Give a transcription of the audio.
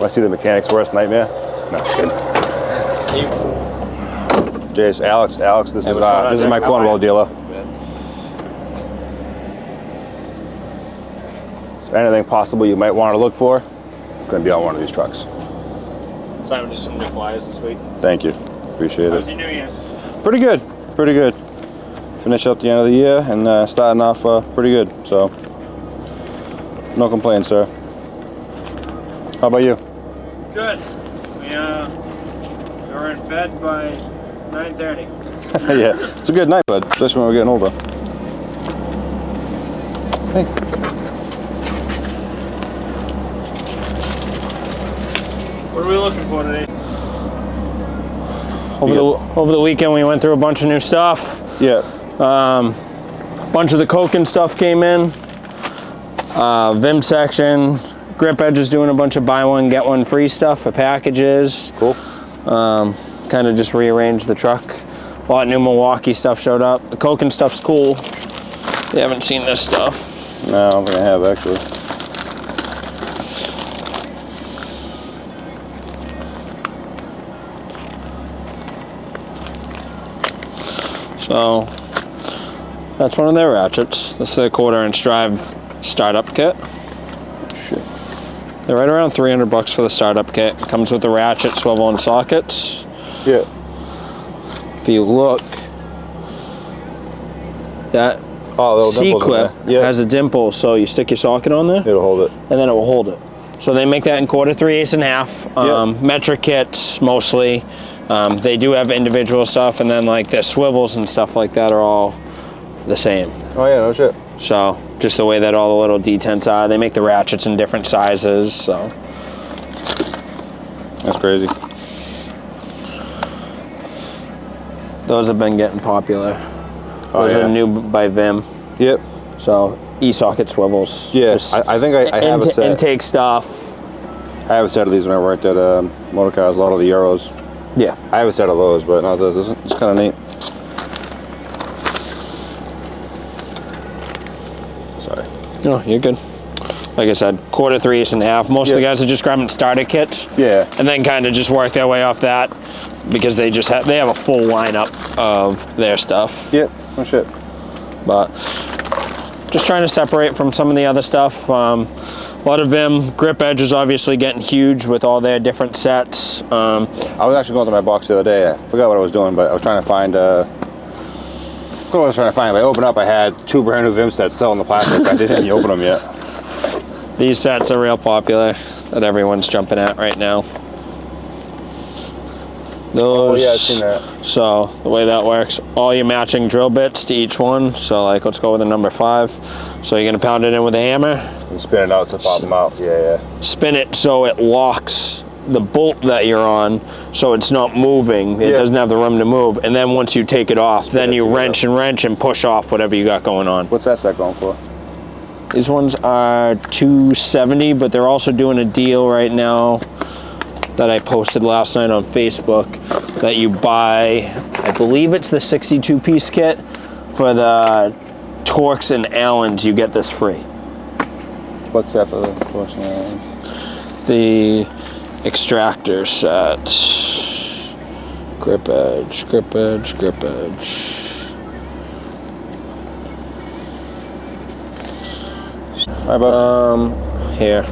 I see the mechanic's worst nightmare. No, just kidding. Jace, Alex, this is my Cornwall dealer. So anything possible you might want to look for, it's going to be on one of these trucks. Simon, just some new flyers this week. Thank you. Appreciate it. How's your New Year's? Pretty good. Pretty good. Finish up the end of the year and starting off pretty good. So, no complaints, sir. How about you? Good. We were in bed by 9:30. Yeah, it's a good night, bud, especially when we're getting older. Hey. What are we looking for today? Over the weekend, we went through a bunch of new stuff. Yeah. A bunch of the Coke stuff came in. Vim section. Grip Edge is doing a bunch of buy one, get one free stuff for packages. Cool. Kind of just rearranged the truck. A lot of new Milwaukee stuff showed up. The Coke stuff's cool. You haven't seen this stuff. No, I don't think I have, actually. So that's one of their ratchets. This is a 1/4" drive startup kit. Shit. They're right around $300 for the startup kit. It comes with the ratchet, swivel, and sockets. Yeah. If you look, that C-clip has a dimple, so you stick your socket on there. It'll hold it. And then it will hold it. So they make that in 1/4, 3/8, and half. Metric kits, mostly. They do have individual stuff, and then like their swivels and stuff like that are all the same. Oh yeah, no shit. So just the way that all the little detents are. They make the ratchets in different sizes, so. That's crazy. Those have been getting popular. Those are new by Vim. Yep. So e-socket swivels. Yes, I think I have a set. Intake stuff. I have a set of these when I worked at Motor Cars, a lot of the Euros. Yeah. I have a set of those, but no, this isn't. It's kind of neat. Sorry. No, you're good. Like I said, 1/4, 3/8, and half. Most of the guys are just grabbing starter kits. Yeah. And then kind of just work their way off that because they just have a full lineup of their stuff. Yep. Oh shit. But just trying to separate from some of the other stuff. A lot of Vim. Grip Edge is obviously getting huge with all their different sets. I was actually going through my box the other day. I forgot what I was doing, but I was trying to find. If I opened up, I had 2 brand new Vim sets still in the plastic. I didn't even open them yet. These sets are real popular that everyone's jumping at right now. Those, oh yeah, I've seen that. So the way that works, all your matching drill bits to each one. So like, let's go with a number 5. So you're gonna pound it in with a hammer. And spin it out to pop them out. Yeah. Spin it so it locks the bolt that you're on, so it's not moving. It doesn't have the room to move. And then once you take it off, then you wrench and push off whatever you got going on. What's that set going for? These ones are $270, but they're also doing a deal right now that I posted last night on Facebook that you buy, I believe it's the 62-piece kit. For the Torx and Allens, you get this free. What's that for the Torx and Allens? The extractor set. Grip Edge, Grip Edge, Grip Edge. All right, bud. Here.